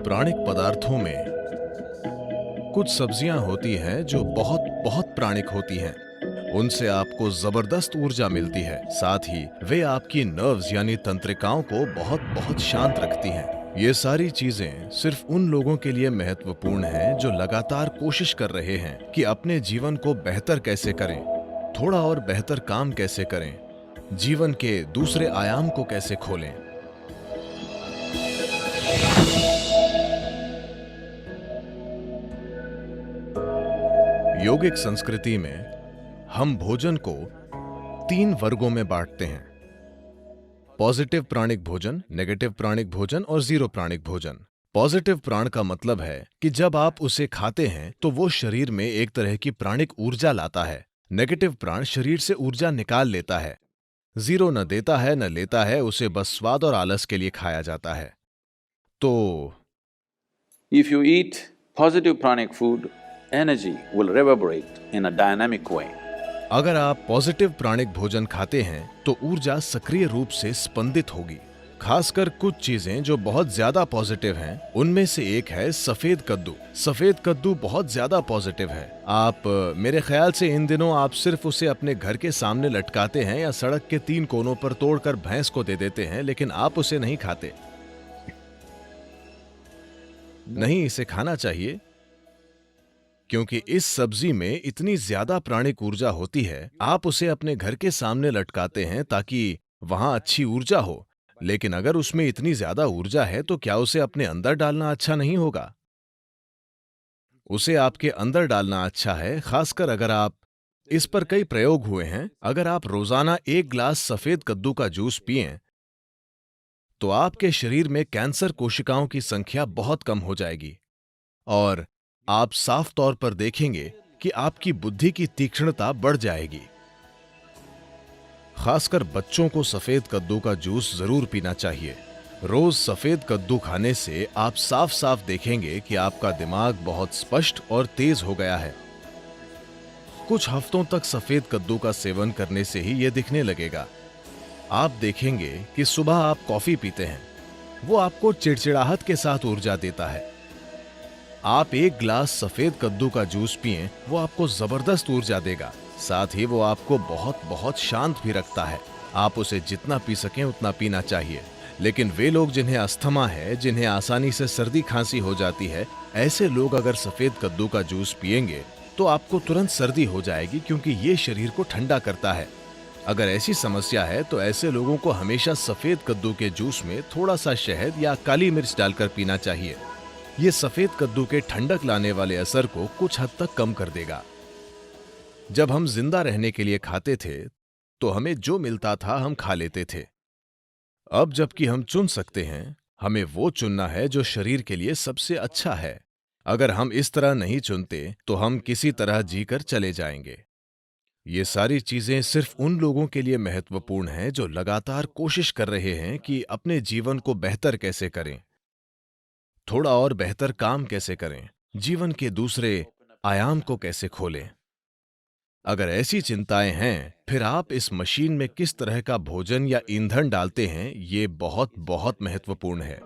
प्राणिक पदार्थों में कुछ सब्जियां होती हैं जो बहुत बहुत प्राणिक होती हैं। उनसे आपको जबरदस्त ऊर्जा मिलती है। साथ ही वे आपकी नर्व्स यानी तंत्रिकाओं को बहुत बहुत शांत रखती हैं। ये सारी चीजें सिर्फ उन लोगों के लिए महत्वपूर्ण हैं जो लगातार कोशिश कर रहे हैं कि अपने जीवन को बेहतर कैसे करें, थोड़ा और बेहतर काम कैसे करें, जीवन के दूसरे आयाम को कैसे खोलें। योगिक संस्कृति में हम भोजन को 3 वर्गों में बांटते हैं: पॉजिटिव प्राणिक भोजन, नेगेटिव प्राणिक भोजन और जीरो प्राणिक भोजन। पॉजिटिव प्राण का मतलब है कि जब आप उसे खाते हैं तो वो शरीर में एक तरह की प्राणिक ऊर्जा लाता है। नेगेटिव प्राण शरीर से ऊर्जा निकाल लेता है। जीरो न देता है न लेता है, उसे बस स्वाद और आलस के लिए खाया जाता है। तो If you eat positive pranic food, energy will reverberate in a dynamic way. अगर आप पॉजिटिव प्राणिक भोजन खाते हैं तो ऊर्जा सक्रिय रूप से स्पंदित होगी। खासकर कुछ चीजें जो बहुत ज्यादा पॉजिटिव हैं, उनमें से एक है सफेद कद्दू। सफेद कद्दू बहुत ज्यादा पॉजिटिव है। आप मेरे ख्याल से इन दिनों आप सिर्फ उसे अपने घर के सामने लटकाते हैं या सड़क के 3 कोनों पर तोड़कर भैंस को दे देते हैं, लेकिन आप उसे नहीं खाते। नहीं, इसे खाना चाहिए क्योंकि इस सब्जी में इतनी ज्यादा प्राणिक ऊर्जा होती है। आप उसे अपने घर के सामने लटकाते हैं ताकि वहां अच्छी ऊर्जा हो, लेकिन अगर उसमें इतनी ज्यादा ऊर्जा है तो क्या उसे अपने अंदर डालना अच्छा नहीं होगा? उसे आपके अंदर डालना अच्छा है, खासकर अगर आप इस पर कई प्रयोग हुए हैं। अगर आप रोजाना 1 गिलास सफेद कद्दू का जूस पिएं तो आपके शरीर में कैंसर कोशिकाओं की संख्या बहुत कम हो जाएगी और आप साफ तौर पर देखेंगे कि आपकी बुद्धि की तीक्ष्णता बढ़ जाएगी। खासकर बच्चों को सफेद कद्दू का जूस जरूर पीना चाहिए। रोज सफेद कद्दू खाने से आप साफ साफ देखेंगे कि आपका दिमाग बहुत स्पष्ट और तेज हो गया है। कुछ हफ्तों तक सफेद कद्दू का सेवन करने से ही यह दिखने लगेगा। आप देखेंगे कि सुबह आप कॉफी पीते हैं, वो आपको चिड़चिड़ाहट के साथ ऊर्जा देता है। आप 1 गिलास सफेद कद्दू का जूस पिएं, वो आपको जबरदस्त ऊर्जा देगा। साथ ही वो आपको बहुत बहुत शांत भी रखता है। आप उसे जितना पी सकें उतना पीना चाहिए। लेकिन वे लोग जिन्हें अस्थमा है, जिन्हें आसानी से सर्दी खांसी हो जाती है, ऐसे लोग अगर सफेद कद्दू का जूस पिएंगे तो आपको तुरंत सर्दी हो जाएगी, क्योंकि ये शरीर को ठंडा करता है। अगर ऐसी समस्या है तो ऐसे लोगों को हमेशा सफेद कद्दू के जूस में थोड़ा सा शहद या काली मिर्च डालकर पीना चाहिए। ये सफेद कद्दू के ठंडक लाने वाले असर को कुछ हद तक कम कर देगा। जब हम जिंदा रहने के लिए खाते थे तो हमें जो मिलता था हम खा लेते थे। अब जबकि हम चुन सकते हैं, हमें वो चुनना है जो शरीर के लिए सबसे अच्छा है। अगर हम इस तरह नहीं चुनते तो हम किसी तरह जीकर चले जाएंगे। ये सारी चीजें सिर्फ उन लोगों के लिए महत्वपूर्ण हैं जो लगातार कोशिश कर रहे हैं कि अपने जीवन को बेहतर कैसे करें, थोड़ा और बेहतर काम कैसे करें, जीवन के दूसरे आयाम को कैसे खोलें। अगर ऐसी चिंताएं हैं, फिर आप इस मशीन में किस तरह का भोजन या ईंधन डालते हैं, ये बहुत बहुत महत्वपूर्ण है।